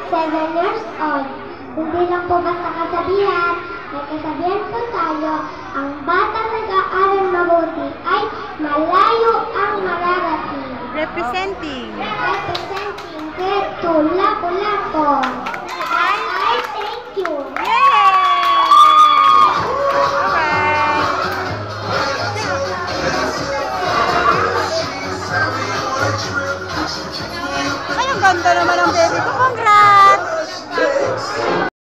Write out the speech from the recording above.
7 years old. Hindi lang po basta kasabihan, may kasabihan po tayo, ang batang nag-aaral mabuti ay malayo ang mararating. Representing. Representing Keto Lapu-Lapu. I thank you. Yay! Bye-bye. Ay, ang ganda naman ang baby ko. Congrats!